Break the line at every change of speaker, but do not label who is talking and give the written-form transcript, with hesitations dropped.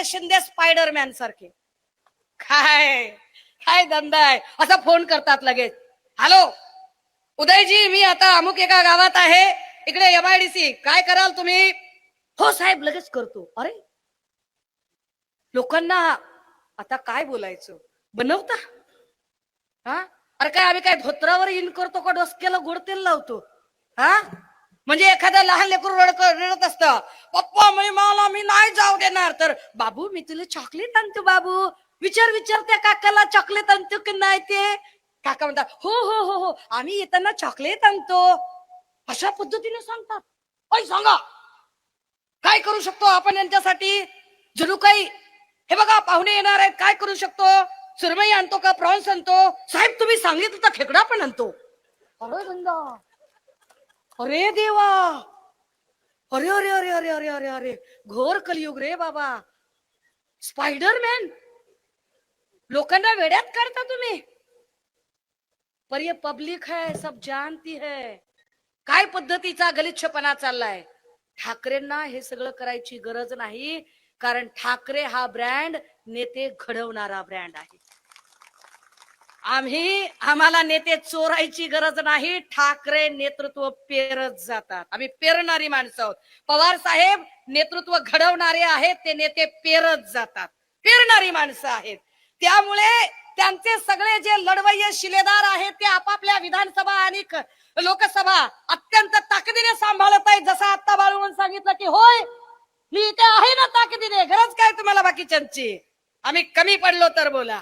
Shinde Spiderman सारखे. काय काय धंदा आहे, असा फोन करतात लगेच. हॅलो उदयजी, मी आता अमुक एका गावात आहे, इकडे MIDC, काय कराल तुम्ही? हो साहेब, लगेच करतो. अरे लोकांना आता काय बोलायचं, बनवता हा? अरे काय आम्ही काय धोत्रावर इन करतो का डोसक्याला गोड तेल लावतो हा? म्हणजे एखादा लहान लेकरू रडत असतं, पप्पा मी नाही जाऊ देणार, तर बाबू मी तुला चॉकलेट आणतो बाबू. विचार त्या काकाला चॉकलेट आणतो की नाही ते. काका म्हणतात हो हो हो हो आम्ही येताना चॉकलेट आणतो. अशा पद्धतीने सांगतात. अय सांगा काय करू शकतो आपण यांच्यासाठी? जणू काही हे बघा पाहुणे येणार आहेत, काय करू शकतो? सुरमई आणतो का, प्रॉन्स आणतो? साहेब तुम्ही सांगितलं तर खेकडा पण आणतो. अरे बंदा, अरे देवा, अरे अरे अरे अरे अरे अरे अरे घोर कलियुग रे बाबा. स्पायडरमॅन लोकांना वेड्यात काढता तुम्ही. पर ये पब्लिक है, सब जानती है काय पद्धतीचा गलिच्छपणा चाललाय. ठाकरेंना हे सगळं करायची गरज नाही, कारण ठाकरे हा ब्रँड नेते घडवणारा ब्रँड आहे. आम्हाला नेते चोरायची गरज नाही, ठाकरे नेतृत्व पेरत जातात. आम्ही पेरणारी माणसं आहोत. पवार साहेब नेतृत्व घडवणारे आहेत, ते नेते पेरत जातात, पेरणारी माणसं आहेत. त्यामुळे त्यांचे सगळे जे लढवय्ये शिलेदार आहेत ते आपापल्या विधानसभा आणि लोकसभा अत्यंत ताकदीने सांभाळत आहेत. जसं आता बाळून सांगितलं की होय मी इथे आहे ना ताकदीने, गरज काय तुम्हाला बाकीच्यांची? आम्ही कमी पडलो तर बोला.